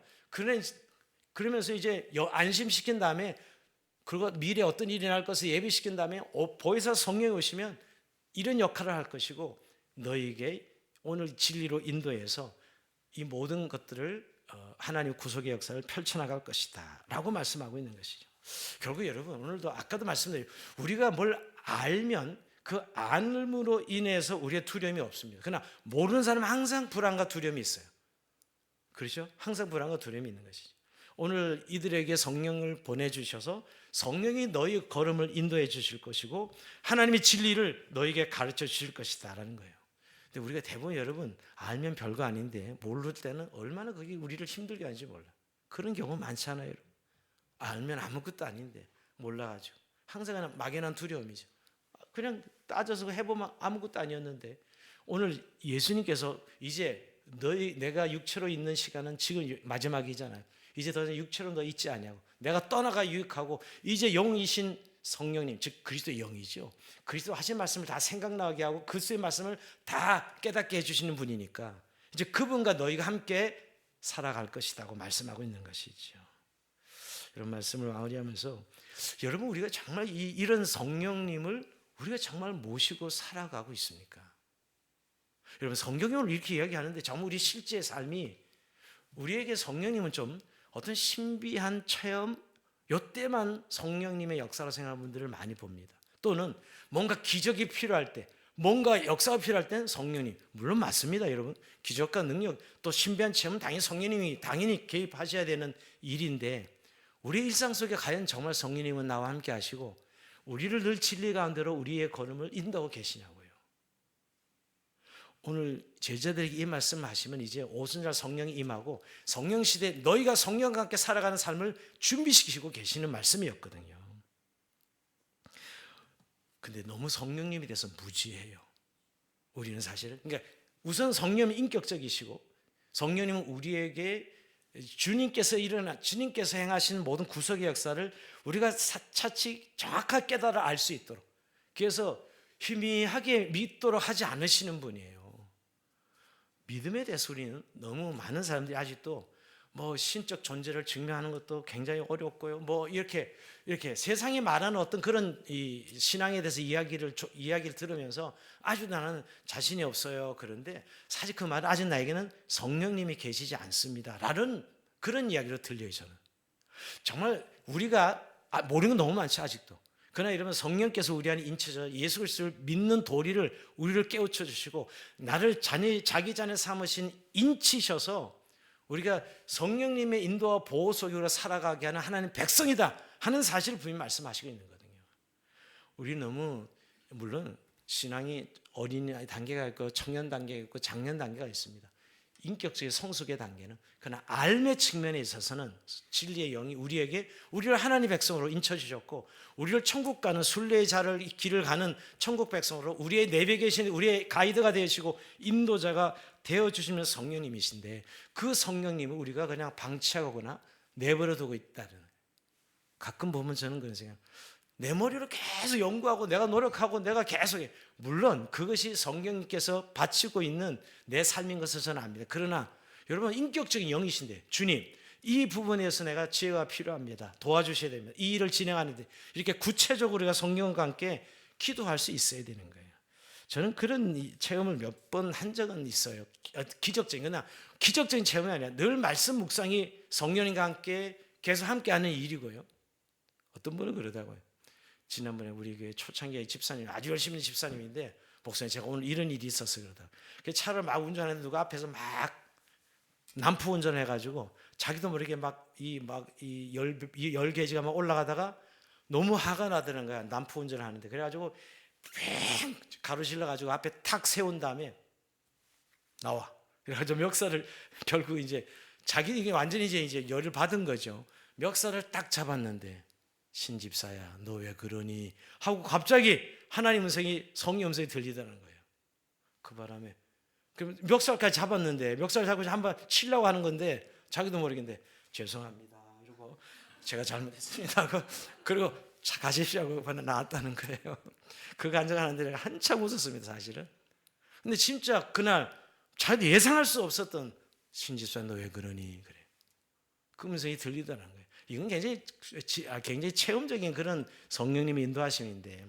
그러면서 이제 안심시킨 다음에, 그리고 미래에 어떤 일이 날 것을 예비시킨 다음에 보혜사 성령이 오시면 이런 역할을 할 것이고, 너에게 오늘 진리로 인도해서 이 모든 것들을 하나님 구속의 역사를 펼쳐나갈 것이다 라고 말씀하고 있는 것이죠. 결국 여러분, 오늘도 아까도 말씀드린, 우리가 뭘 알면 그 안음으로 인해서 우리의 두려움이 없습니다. 그러나 모르는 사람은 항상 불안과 두려움이 있어요. 그렇죠? 항상 불안과 두려움이 있는 것이죠. 오늘 이들에게 성령을 보내주셔서 성령이 너희 걸음을 인도해 주실 것이고 하나님의 진리를 너에게 가르쳐 주실 것이다 라는 거예요. 근데 우리가 대부분 여러분 알면 별거 아닌데 모를 때는 얼마나 그게 우리를 힘들게 하는지 몰라. 그런 경우 많잖아요. 여러분. 알면 아무것도 아닌데 몰라가지고 항상 그냥 막연한 두려움이죠. 그냥 따져서 해보면 아무것도 아니었는데, 오늘 예수님께서 이제 내가 육체로 있는 시간은 지금 마지막이잖아요. 이제 더 이상 육체로 너 있지 아니하고 내가 떠나가 유익하고 이제 영이신 성령님, 즉 그리스도의 영이죠. 그리스도 하신 말씀을 다 생각나게 하고 그리스도의 말씀을 다 깨닫게 해주시는 분이니까 이제 그분과 너희가 함께 살아갈 것이라고 말씀하고 있는 것이죠. 이런 말씀을 마무리하면서, 여러분 우리가 정말 이런 성령님을 우리가 정말 모시고 살아가고 있습니까? 여러분 성경이 오늘 이렇게 이야기하는데 정말 우리 실제 삶이, 우리에게 성령님은 좀 어떤 신비한 체험, 이때만 성령님의 역사로 생각하는 분들을 많이 봅니다. 또는 뭔가 기적이 필요할 때, 뭔가 역사가 필요할 땐 성령님, 물론 맞습니다, 여러분. 기적과 능력 또 신비한 체험은 당연히 성령님이 당연히 개입하셔야 되는 일인데, 우리 일상 속에 과연 정말 성령님은 나와 함께 하시고 우리를 늘 진리 가운데로 우리의 걸음을 인도하고 계시냐고요. 오늘 제자들에게 이 말씀을 하시면 이제 오순절 성령이 임하고 성령 시대 너희가 성령과 함께 살아가는 삶을 준비시키고 계시는 말씀이었거든요. 근데 너무 성령님에 대해서 무지해요. 우리는 사실은. 그러니까 우선 성령이 인격적이시고 성령님은 우리에게 주님께서 행하신 모든 구속의 역사를 우리가 차츰 정확하게 깨달아 알 수 있도록, 그래서 희미하게 믿도록 하지 않으시는 분이에요. 믿음에 대해서 우리는 너무 많은 사람들이 아직도 뭐 신적 존재를 증명하는 것도 굉장히 어렵고요. 뭐 이렇게 세상이 말하는 어떤 그런 이 신앙에 대해서 이야기를 들으면서 아주 나는 자신이 없어요. 그런데 사실 그 말은 아직 나에게는 성령님이 계시지 않습니다라는 그런 이야기로 들려요. 저는 정말 우리가 모르는 건 너무 많죠, 아직도. 그러나 이러면 성령께서 우리 안에 인쳐져 예수 그리스도를 믿는 도리를 우리를 깨우쳐 주시고 나를 자기 자녀 삼으신 인치셔서 우리가 성령님의 인도와 보호 속으로 살아가게 하는 하나님 백성이다 하는 사실을 분명히 말씀하시고 있는 거거든요. 우리 너무, 물론 신앙이 어린이 단계가 있고 청년 단계가 있고 장년 단계가 있습니다. 인격적인 성숙의 단계는, 그러나 삶의 측면에 있어서는 진리의 영이 우리를 하나님 백성으로 인쳐주셨고 우리를 천국 가는 순례의 길을 가는 천국 백성으로 우리의 내배 계신 우리의 가이드가 되시고 인도자가 되어주시는 성령님이신데, 그 성령님을 우리가 그냥 방치하거나 내버려 두고 있다는, 가끔 보면 저는 그런 생각, 내 머리로 계속 연구하고 내가 노력하고 내가 계속해. 물론 그것이 성령님께서 바치고 있는 내 삶인 것을 저는 압니다. 그러나 여러분 인격적인 영이신데, 주님 이 부분에서 내가 지혜가 필요합니다, 도와주셔야 됩니다, 이 일을 진행하는데, 이렇게 구체적으로 우리가 성령과 함께 기도할 수 있어야 되는 거예요. 저는 그런 체험을 몇 번 한 적은 있어요. 기적적인 체험이 아니라 늘 말씀 묵상이 성령님과 함께 계속 함께하는 일이고요. 어떤 분은 그러다고요. 지난번에 우리 교회 초창기에 집사님, 아주 열심히 집사님인데, 목사님 제가 오늘 이런 일이 있어서 그러다. 차를 막 운전하는데 누가 앞에서 막 난푸 운전해가지고 자기도 모르게 열개지가 막 올라가다가 너무 화가 나더는 거야. 난푸 운전을 하는데. 그래가지고 팽 가로질러 가지고 앞에 탁 세운 다음에 나와. 그래가지고 멱살을 결국 이제 이게 완전히 이제 열을 받은 거죠. 멱살을 딱 잡았는데, 신집사야 너 왜 그러니 하고 갑자기 하나님 음성이, 성령 음성이 들리더라는 거예요. 그 바람에 멱살까지 잡았는데, 멱살 잡고 한번 치려고 하는 건데 자기도 모르겠는데 죄송합니다 그리고 제가 잘못했습니다 그리고 가십시오 하고 나왔다는 거예요. 그 간증하는데 내가 한참 웃었습니다, 사실은. 근데 진짜 그날 자기도 예상할 수 없었던, 신집사 너 왜 그러니 그래, 그 음성이 들리더라는 거예요. 이건 굉장히 체험적인 그런 성령님의 인도하심인데,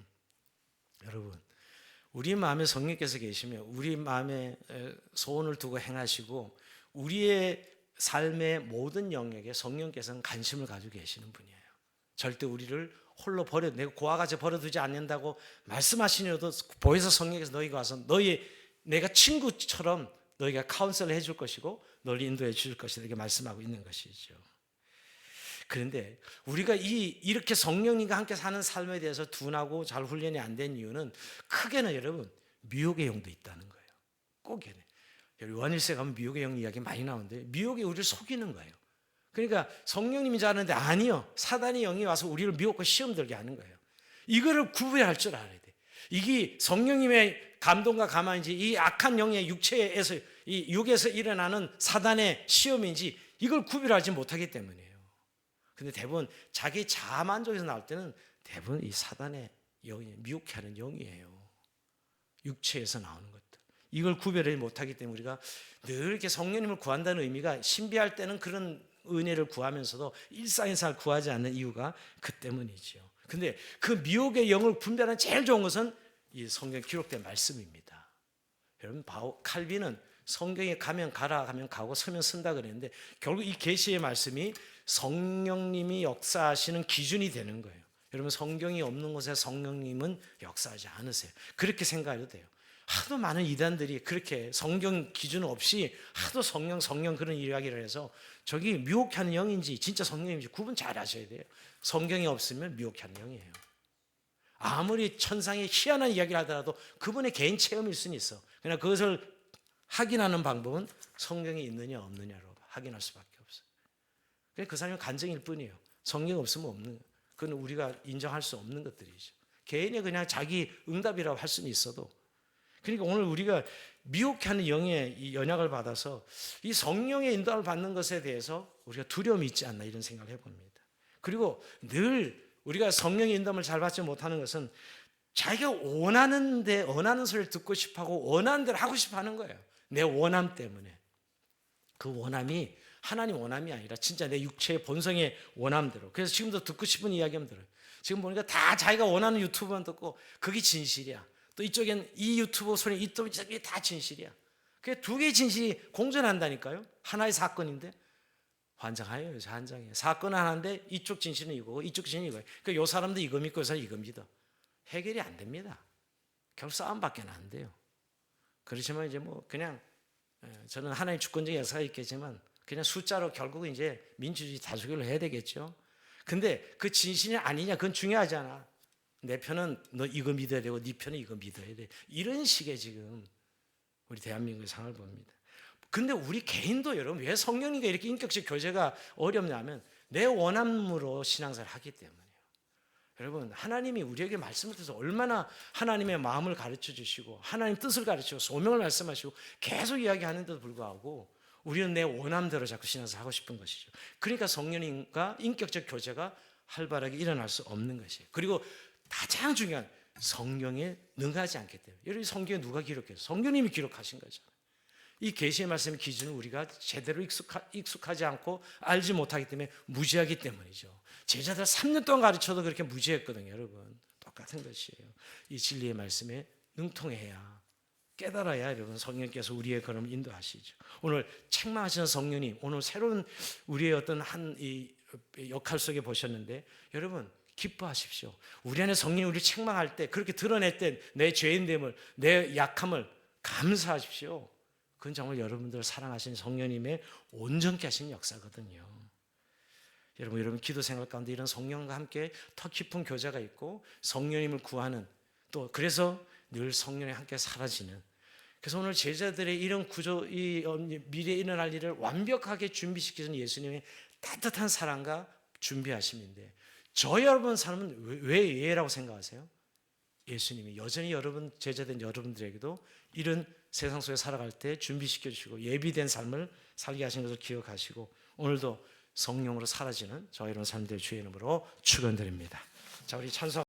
여러분 우리 마음에 성령께서 계시면 우리 마음에 소원을 두고 행하시고 우리의 삶의 모든 영역에 성령께서는 관심을 가지고 계시는 분이에요. 절대 우리를 홀로 내가 고아 같이 버려두지 않는다고 말씀하시니라도 보혜사 성령께서 너희가 와서 내가 친구처럼 너희가 카운셀을 해줄 것이고 너를 인도해 줄 것이다 이렇게 말씀하고 있는 것이죠. 그런데 우리가 이렇게 성령님과 함께 사는 삶에 대해서 둔하고 잘 훈련이 안 된 이유는 크게는 여러분 미혹의 영도 있다는 거예요. 꼭 요한일서에 가면 미혹의 영 이야기 많이 나오는데, 미혹이 우리를 속이는 거예요. 그러니까 성령님이 자는데 아니요, 사단의 영이 와서 우리를 미혹과 시험 들게 하는 거예요. 이거를 구별할 줄 알아야 돼. 이게 성령님의 감동과 감화인지 이 악한 영의 육에서 일어나는 사단의 시험인지 이걸 구별하지 못하기 때문이에요. 근데 대부분 자기 자만족에서 나올 때는 대부분 이 사단의 영이, 미혹해 하는 영이에요. 육체에서 나오는 것들. 이걸 구별하지 못하기 때문에 우리가 늘 이렇게 성령님을 구한다는 의미가, 신비할 때는 그런 은혜를 구하면서도 일상에서 구하지 않는 이유가 그 때문이죠. 근데 그 미혹의 영을 분별하는 제일 좋은 것은 이 성경에 기록된 말씀입니다. 여러분, 칼빈은 성경에 가면 가라 하면 가고 서면 쓴다 그랬는데, 결국 이 계시의 말씀이 성령님이 역사하시는 기준이 되는 거예요. 여러분, 성경이 없는 곳에 성령님은 역사하지 않으세요. 그렇게 생각해도 돼요. 하도 많은 이단들이 그렇게 성경 기준 없이 하도 성령 그런 이야기를 해서 저기 미혹하는 영인지 진짜 성령인지 구분 잘 하셔야 돼요. 성경이 없으면 미혹하는 영이에요. 아무리 천상의 희한한 이야기를 하더라도 그분의 개인 체험일 수는 있어. 그러나 그것을 확인하는 방법은 성경이 있느냐 없느냐로 확인할 수밖에 없어요. 그냥 그 사람이 간증일 뿐이에요. 성경 없으면 없는, 그건 우리가 인정할 수 없는 것들이죠. 개인의 그냥 자기 응답이라고 할 수는 있어도. 그러니까 오늘 우리가 미혹하는 영의 이 연약을 받아서 이 성령의 인도를 받는 것에 대해서 우리가 두려움이 있지 않나 이런 생각을 해봅니다. 그리고 늘 우리가 성령의 인도를 잘 받지 못하는 것은 자기가 원하는 소리를 듣고 싶어하고 원하는 대로 하고 싶어 하는 거예요. 내 원함 때문에. 그 원함이 하나님 원함이 아니라 진짜 내 육체의 본성의 원함대로. 그래서 지금도 듣고 싶은 이야기만 들어요. 지금 보니까 다 자기가 원하는 유튜브만 듣고 그게 진실이야. 또 이쪽엔 이 유튜브 소리, 이게 다 진실이야. 그게 두 개의 진실이 공존한다니까요. 하나의 사건인데. 환장해요. 요새 환장해요. 사건은 하나인데 이쪽 진실은 이거고 이쪽 진실은 이거예요. 그러니까 요 사람도 이거 믿고 요 사람 이거 믿어. 해결이 안 됩니다. 결국 싸움밖에 안 돼요. 그렇지만 이제 뭐 그냥 저는 하나의 주권적 역사가 있겠지만 그냥 숫자로 결국은 이제 민주주의 다수결을 해야 되겠죠. 근데 그 진실이 아니냐 그건 중요하지 않아. 내 편은 너 이거 믿어야 되고 네 편은 이거 믿어야 돼. 이런 식의 지금 우리 대한민국의 상황을 봅니다. 근데 우리 개인도 여러분 왜 성령님과 이렇게 인격적 교제가 어렵냐면 내 원함으로 신앙생활을 하기 때문이에요. 여러분 하나님이 우리에게 말씀을 통해서 얼마나 하나님의 마음을 가르쳐 주시고 하나님 뜻을 가르치고 소명을 말씀하시고 계속 이야기하는데도 불구하고 우리는 내 원함대로 자꾸 신앙생활을 하고 싶은 것이죠. 그러니까 성령님과 인격적 교제가 활발하게 일어날 수 없는 것이에요. 그리고 가장 중요한 성령에 능하지 않기 때문에. 여러분 성경에 누가 기록해요? 성령님이 기록하신 거잖아요. 이 계시의 말씀의 기준은 우리가 제대로 익숙하지 않고 알지 못하기 때문에 무지하기 때문이죠. 제자들 3년 동안 가르쳐도 그렇게 무지했거든요. 여러분 똑같은 것이에요. 이 진리의 말씀에 능통해야 깨달아야 여러분 성령께서 우리의 걸음을 인도하시죠. 오늘 책망하시는 성령님 오늘 새로운 우리의 어떤 이 역할 속에 보셨는데 여러분 기뻐하십시오. 우리 안에 성령이 우리를 책망할 때 그렇게 드러낼 때 내 죄인됨을 내 약함을 감사하십시오. 그건 정말 여러분들을 사랑하시는 성령님의 온전케 하신 역사거든요. 여러분 기도 생활 가운데 이런 성령과 함께 더 깊은 교제가 있고 성령님을 구하는 또 그래서 늘 성령이 함께 사라지는 그래서 오늘 제자들의 이런 구조 이 미래에 일어날 일을 완벽하게 준비시키는 예수님의 따뜻한 사랑과 준비하심인데 저 여러분 삶은 왜 예라고 생각하세요? 예수님이 여전히 여러분 제자된 여러분들에게도 이런 세상 속에 살아갈 때 준비시켜 주시고 예비된 삶을 살게 하신 것을 기억하시고 오늘도 성령으로 사라지는 저 여러분 삶들 주의 이름으로 축원드립니다. 자 우리 찬송